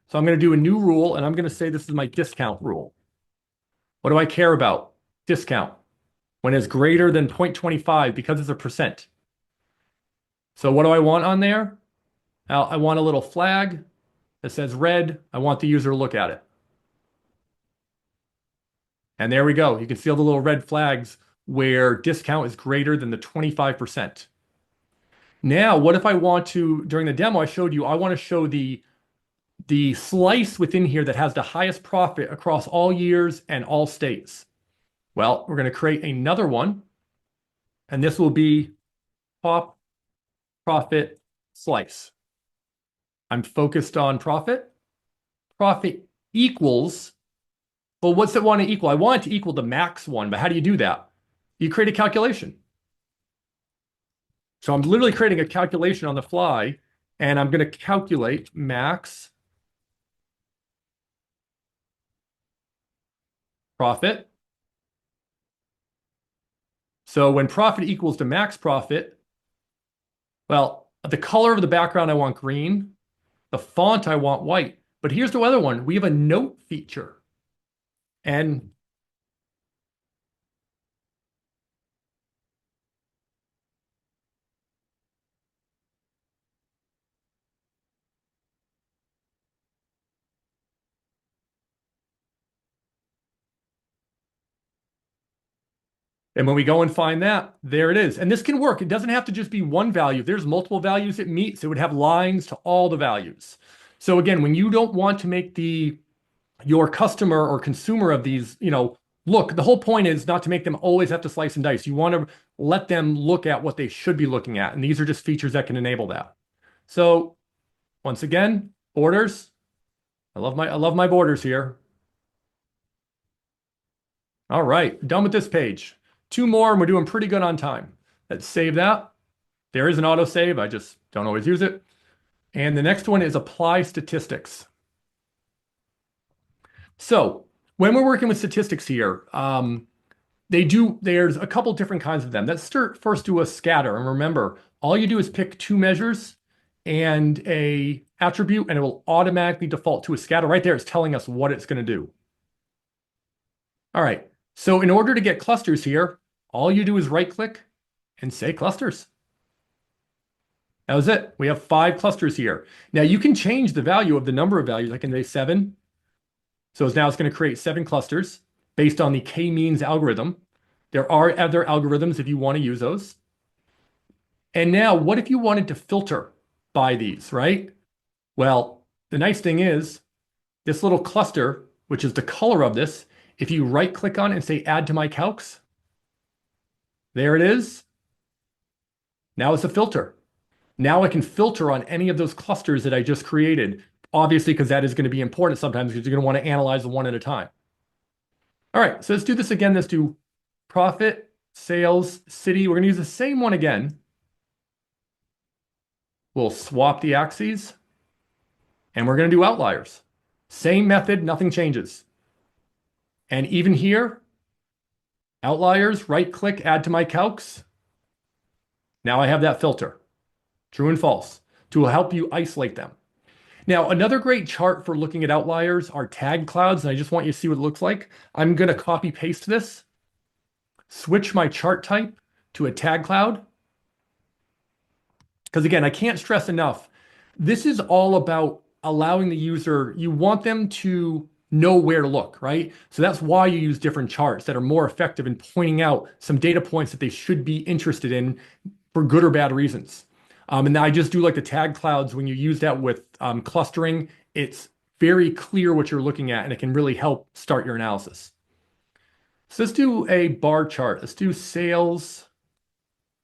So I'm going to do a new rule, and I'm going to say this is my discount rule. What do I care about? Discount. When it's greater than 0.25 because it's a percent. So what do I want on there? Now, I want a little flag that says red. I want the user to look at it. And there we go. You can see all the little red flags where discount is greater than the 25%. Now, what if I want to, during the demo I showed you, I want to show the slice within here that has the highest profit across all years and all states. Well, we're going to create another one, and this will be top profit slice. I'm focused on profit. Profit equals, well, what's it want to equal? I want it to equal the max one, but how do you do that? You create a calculation. So I'm literally creating a calculation on the fly, and I'm going to calculate max profit. So when profit equals to max profit, well, the color of the background I want green, the font I want white. But here's the other one. We have a note feature. And when we go and find that, there it is. And this can work. It doesn't have to just be one value. If there's multiple values it meets, it would have lines to all the values. So again, when you don't want to make your customer or consumer of these, look, the whole point is not to make them always have to slice and dice. You want to let them look at what they should be looking at. And these are just features that can enable that. So once again, borders. I love my borders here. All right, done with this page. 2 more, and we're doing pretty good on time. Let's save that. There is an autosave. I just don't always use it. And the next one is apply statistics. So when we're working with statistics here, there's a couple different kinds of them. Let's first do a scatter. And remember, all you do is pick 2 measures and a attribute, and it will automatically default to a scatter. Right there, it's telling us what it's going to do. All right. So in order to get clusters here, all you do is right-click and say clusters. That was it. We have 5 clusters here. Now you can change the value of the number of values. I can say 7. So now it's going to create 7 clusters based on the k-means algorithm. There are other algorithms if you want to use those. And now what if you wanted to filter by these, right? Well, the nice thing is this little cluster, which is the color of this, If you right click on it and say add to my calcs, there it is. Now it's a filter. Now I can filter on any of those clusters that I just created, obviously, because that is going to be important sometimes because you're going to want to analyze them one at a time. All right, so let's do this again. Let's do profit, sales, city. We're going to use the same one again. We'll swap the axes, and we're going to do outliers. Same method, nothing changes. And even here, outliers, right click, add to my calcs. Now I have that filter, true and false, to help you isolate them. Now, another great chart for looking at outliers are tag clouds, and I just want you to see what it looks like. I'm going to copy paste this, switch my chart type to a tag cloud. Because again, I can't stress enough, this is all about allowing the user, you want them to know where to look, right? So that's why you use different charts that are more effective in pointing out some data points that they should be interested in for good or bad reasons. And I just do like the tag clouds. When you use that with clustering, it's very clear what you're looking at, and it can really help start your analysis. So let's do a bar chart. Let's do sales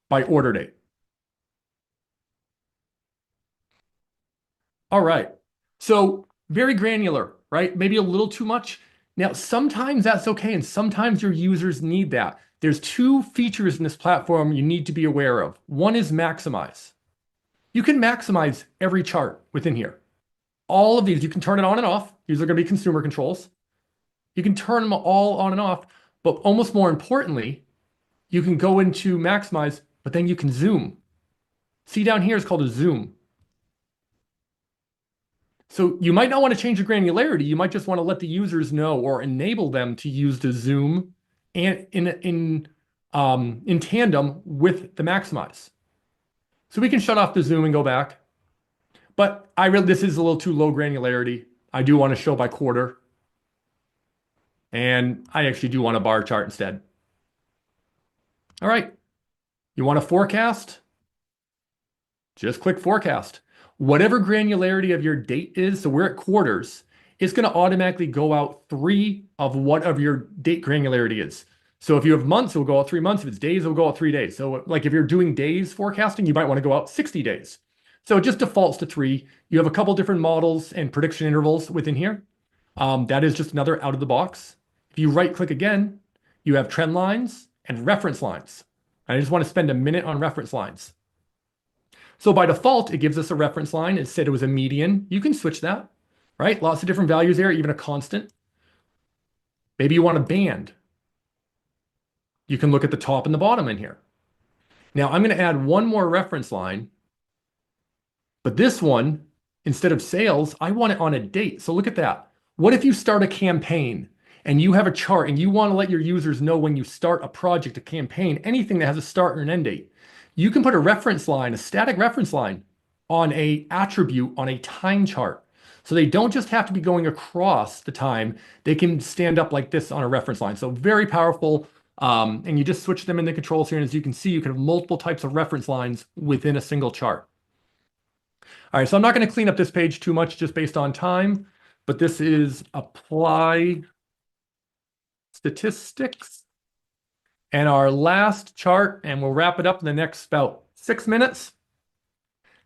by order date. All right. So very granular, right? Maybe a little too much. Now, sometimes that's okay, and sometimes your users need that. There's two features in this platform you need to be aware of. One is maximize. You can maximize every chart within here. All of these, you can turn it on and off. These are going to be consumer controls. You can turn them all on and off, but almost more importantly, you can go into maximize, but then you can zoom. See down here is called a zoom. So you might not want to change the granularity. You might just want to let the users know or enable them to use the zoom and in tandem with the maximize. So we can shut off the zoom and go back. But this is a little too low granularity. I do want to show by quarter. And I actually do want a bar chart instead. All right. You want a forecast? Just click forecast. Whatever granularity of your date is, so we're at quarters, it's going to automatically go out 3 of whatever your date granularity is. So if you have months, it will go out 3 months. If it's days, it will go out 3 days. So like if you're doing days forecasting, you might want to go out 60 days. So it just defaults to 3. You have a couple different models and prediction intervals within here. That is just another out of the box. If you right click again, you have trend lines and reference lines. I just want to spend a minute on reference lines. So by default, it gives us a reference line. It said it was a median. You can switch that, right? Lots of different values there, even a constant. Maybe you want a band. You can look at the top and the bottom in here. Now I'm going to add one more reference line, but this one, instead of sales, I want it on a date. So look at that. What if you start a campaign and you have a chart and you want to let your users know when you start a project, a campaign, anything that has a start and an end date? You can put a reference line, a static reference line on a attribute on a time chart. So they don't just have to be going across the time. They can stand up like this on a reference line. So very powerful. And you just switch them in the controls here. And as you can see, you can have multiple types of reference lines within a single chart. All right, so I'm not going to clean up this page too much just based on time, but this is apply statistics. And our last chart, and we'll wrap it up in the next about 6 minutes.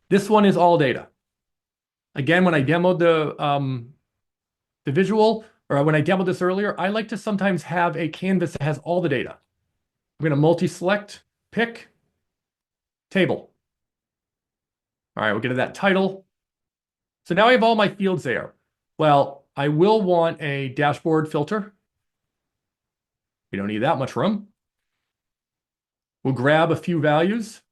This one is all data. Again, when I demoed the visual, or when I demoed this earlier, I like to sometimes have a canvas that has all the data. I'm going to multi-select, pick, table. All right, we'll get to that title. So now I have all my fields there. Well, I will want a dashboard filter. We don't need that much room. We'll grab a few values.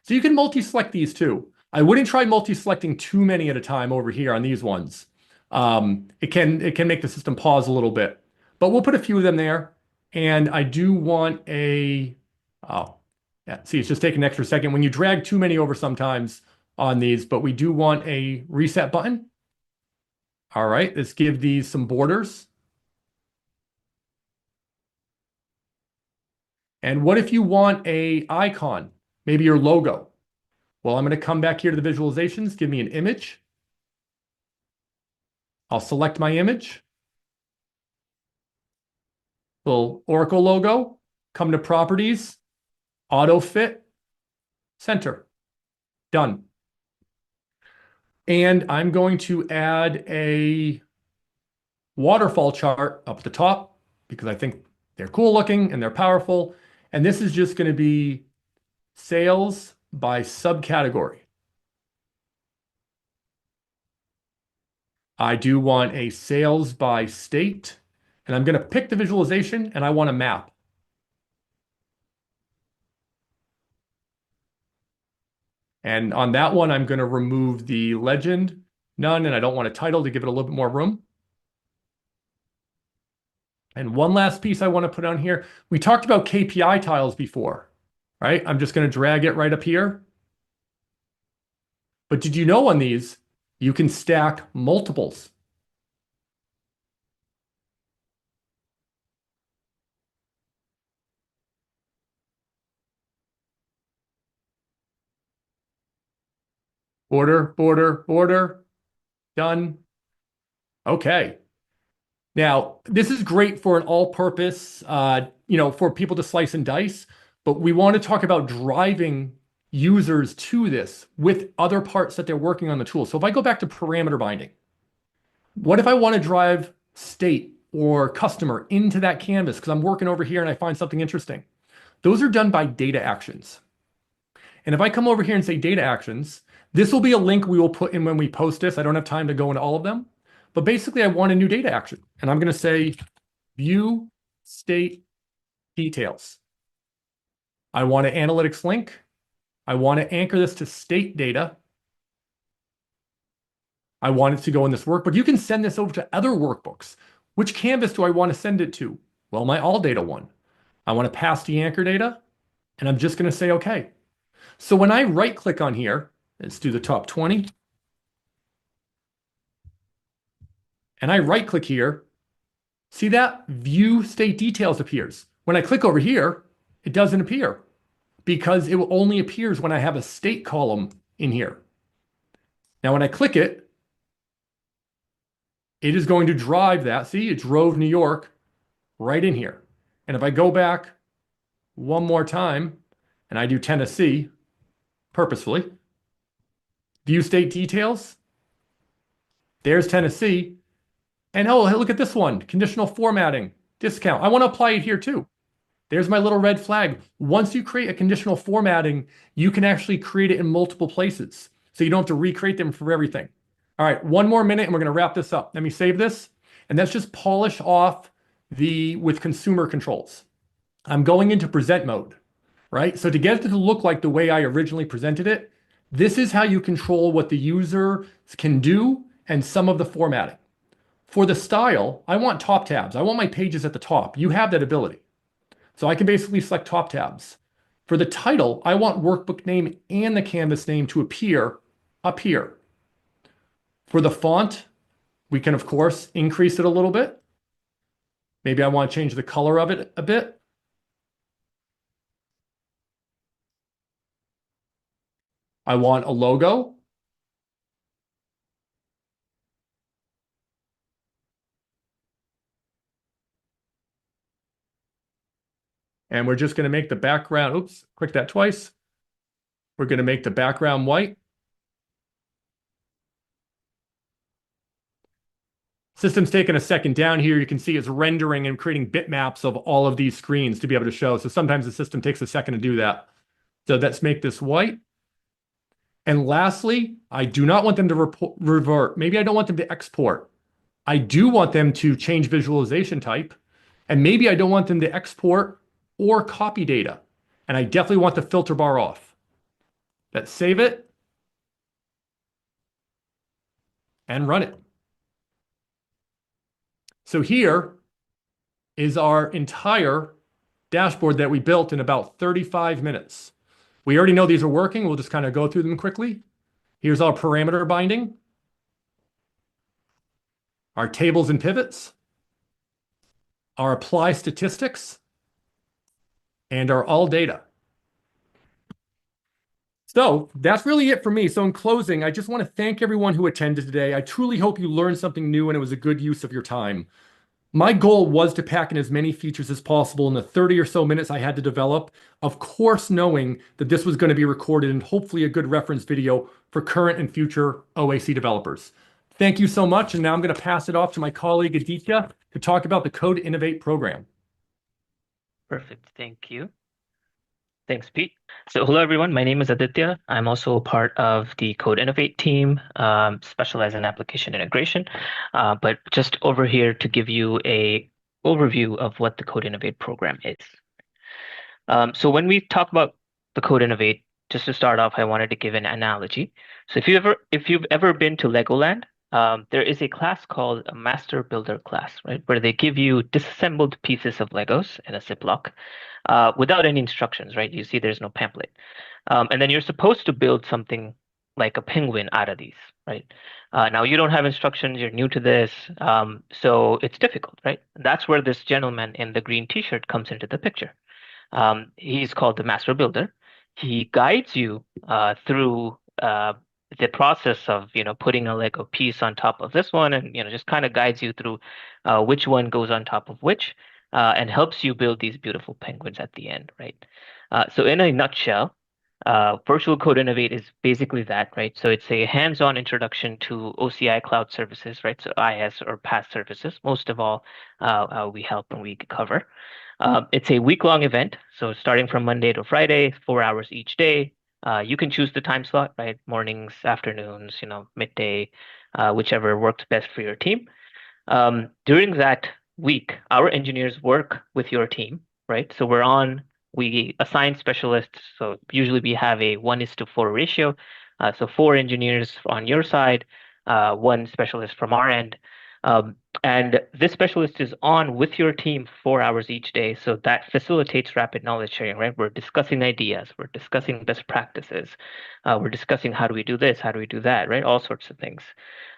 So you can multi-select these too. I wouldn't try multi-selecting too many at a time over here on these ones. It can make the system pause a little bit, but we'll put a few of them there. And I do want a, oh, yeah, see, it's just taking an extra second when you drag too many over sometimes on these, but we do want a reset button. All right, let's give these some borders. And what if you want a icon, maybe your logo? Well, I'm going to come back here to the visualizations, give me an image. I'll select my image. Little Oracle logo, come to properties, auto fit, center, done. And I'm going to add a waterfall chart up at the top because I think they're cool looking and they're powerful. And this is just going to be sales by subcategory. I do want a sales by state, and I'm going to pick the visualization and I want a map. And on that one, I'm going to remove the legend, none, and I don't want a title to give it a little bit more room. And one last piece I want to put on here. We talked about KPI tiles before, right? I'm just going to drag it right up here. But did you know on these, you can stack multiples? Border, border, border, done. Okay. Now, this is great for an all-purpose, for people to slice and dice, but we want to talk about driving users to this with other parts that they're working on the tool. So if I go back to parameter binding, what if I want to drive state or customer into that canvas because I'm working over here and I find something interesting? Those are done by data actions. And if I come over here and say data actions, this will be a link we will put in when we post this. I don't have time to go into all of them. But basically, I want a new data action. And I'm going to say view state details. I want an analytics link. I want to anchor this to state data. I want it to go in this workbook. You can send this over to other workbooks. Which canvas do I want to send it to? Well, my all data one. I want to pass the anchor data, and I'm just going to say OK. So when I right click on here, let's do the top 20. And I right click here, see that view state details appears. When I click over here, it doesn't appear because it only appears when I have a state column in here. Now, when I click it, it is going to drive that. See, it drove New York right in here. And if I go back one more time and I do Tennessee purposefully, view state details, there's Tennessee. And oh, look at this one, conditional formatting, discount. I want to apply it here too. There's my little red flag. Once you create a conditional formatting, you can actually create it in multiple places. So you don't have to recreate them for everything. All right, one more minute and we're going to wrap this up. Let me save this. And that's just polish off with consumer controls. I'm going into present mode, right? So to get it to look like the way I originally presented it, this is how you control what the user can do and some of the formatting. For the style, I want top tabs. I want my pages at the top. You have that ability. So I can basically select top tabs. For the title, I want workbook name and the canvas name to appear up here. For the font, we can, of course, increase it a little bit. Maybe I want to change the color of it a bit. I want a logo. And we're just going to make the background, oops, click that twice. We're going to make the background white. System's taking a second down here. You can see it's rendering and creating bitmaps of all of these screens to be able to show. So sometimes the system takes a second to do that. So let's make this white. And lastly, I do not want them to revert. Maybe I don't want them to export. I do want them to change visualization type. And maybe I don't want them to export or copy data. And I definitely want the filter bar off. Let's save it and run it. So here is our entire dashboard that we built in about 35 minutes. We already know these are working. We'll just kind of go through them quickly. Here's our parameter binding, our tables and pivots, our apply statistics, and our all data. So that's really it for me. So in closing, I just want to thank everyone who attended today. I truly hope you learned something new and it was a good use of your time. My goal was to pack in as many features as possible in the 30 or so minutes I had to develop, of course, knowing that this was going to be recorded and hopefully a good reference video for current and future OAC developers. Thank you so much. And now I'm going to pass it off to my colleague Aditya to talk about the Code Innovate program. Perfect. Thank you. Thanks, Pete. So, hello, everyone. My name is Aditya. I'm also a part of the Code Innovate team, specialized in application integration. But just over here to give you a overview of what the Code Innovate program is. So when we talk about the Code Innovate, just to start off, I wanted to give an analogy. So if you've ever been to Legoland, there is a class called a Master Builder class, right? Where they give you disassembled pieces of Legos in a Ziploc, without any instructions, right? You see, there's no pamphlet. And then you're supposed to build something like a penguin out of these, right? Now you don't have instructions, you're new to this, so it's difficult, right? That's where this gentleman in the green t-shirt comes into the picture. He's called the master builder. He guides you through the process of, putting a Lego piece on top of this one, and just kind of guides you through which one goes on top of which, and helps you build these beautiful penguins at the end, right? So in a nutshell, Virtual Code Innovate is basically that, right? So it's a hands-on introduction to OCI cloud services, right? So IaaS or PaaS services, most of all, we help and we cover. It's a week-long event, so starting from Monday to Friday, 4 hours each day. You can choose the time slot, right? Mornings, afternoons, midday, whichever works best for your team. During that week, our engineers work with your team, right? So we assign specialists. So usually we have a 1:4 ratio. So four engineers on your side, one specialist from our end. And this specialist is on with your team 4 hours each day. So that facilitates rapid knowledge sharing, right? We're discussing ideas, we're discussing best practices, we're discussing how do we do this, how do we do that, right? All sorts of things.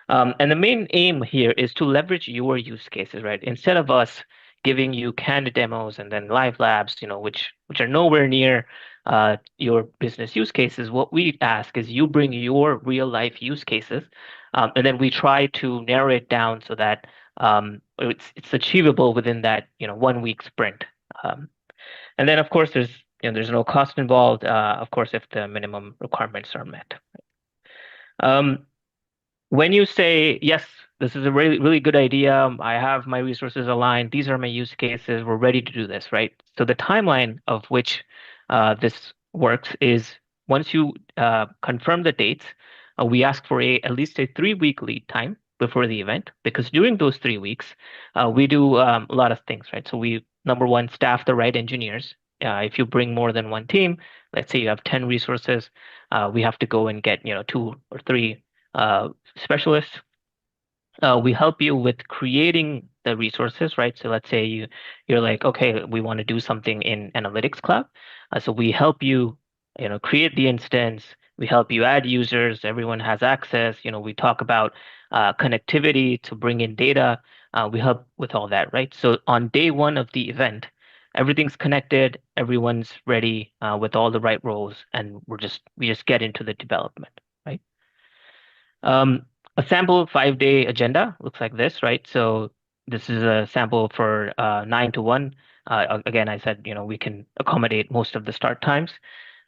And the main aim here is to leverage your use cases, right? Instead of us giving you canned demos and then live labs, which are nowhere near your business use cases, what we ask is you bring your real life use cases, and then we try to narrow it down so that it's achievable within that 1 week sprint. And then of course there's no cost involved, of course, if the minimum requirements are met. Um, when you say, yes, this is a really, really good idea, I have my resources aligned, these are my use cases, we're ready to do this, right? So the timeline of which this works is once you confirm the dates, we ask for at least a 3 week lead time before the event, because during those 3 weeks, we do a lot of things, right? So we, number one, staff the right engineers. If you bring more than one team, let's say you have 10 resources, we have to go and get, two or three specialists. We help you with creating the resources, right? So let's say you're like, okay, we want to do something in Analytics Cloud. So we help you, create the instance. We help you add users. Everyone has access. We talk about connectivity to bring in data. We help with all that, right? So on day one of the event, everything's connected. Everyone's ready with all the right roles, and we just get into the development, right? Um, a sample 5-day agenda looks like this, right? So this is a sample for 9 to 1. Again, I said, we can accommodate most of the start times.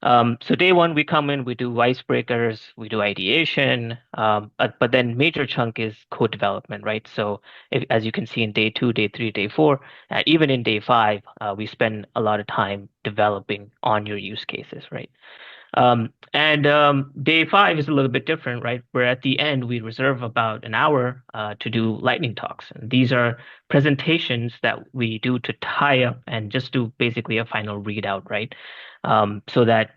So day one, we come in, we do icebreakers, we do ideation, but then major chunk is code development, right? So as you can see in day 2, day 3, day 4, even in day 5, we spend a lot of time developing on your use cases, right? And day 5 is a little bit different, right? Where at the end we reserve about an hour to do lightning talks. And these are presentations that we do to tie up and just do basically a final readout, right? So that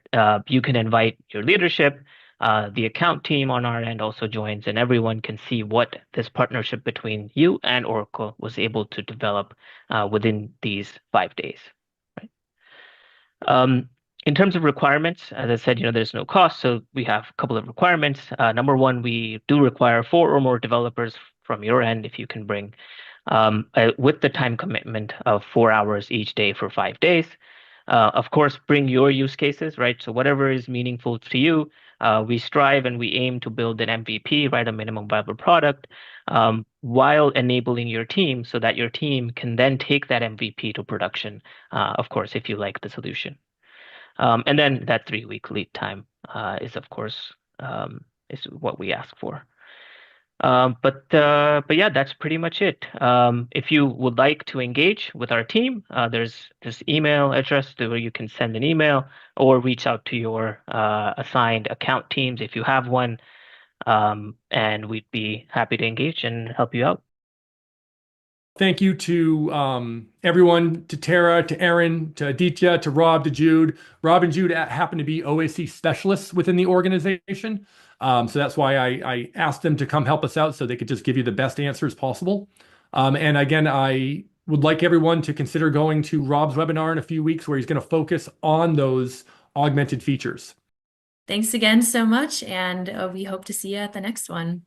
you can invite your leadership, the account team on our end also joins, and everyone can see what this partnership between you and Oracle was able to develop within these 5 days. Right? In terms of requirements, as I said, there's no cost, so we have a couple of requirements. Number one, we do require 4 or more developers from your end if you can bring, with the time commitment of 4 hours each day for 5 days. Of course, bring your use cases, right? So whatever is meaningful to you, We strive and we aim to build an MVP, right, a minimum viable product, while enabling your team so that your team can then take that MVP to production, of course, if you like the solution. And then that 3-week lead time is, of course, is what we ask for. But yeah, that's pretty much it. If you would like to engage with our team, there's this email address where you can send an email or reach out to your assigned account teams if you have one, and we'd be happy to engage and help you out. Thank you to everyone, to Tara, to Aaron, to Aditya, to Rob, to Jude. Rob and Jude happen to be OAC specialists within the organization. So that's why I asked them to come help us out so they could just give you the best answers possible. And again, I would like everyone to consider going to Rob's webinar in a few weeks where he's going to focus on those augmented features. Thanks again so much, and we hope to see you at the next one.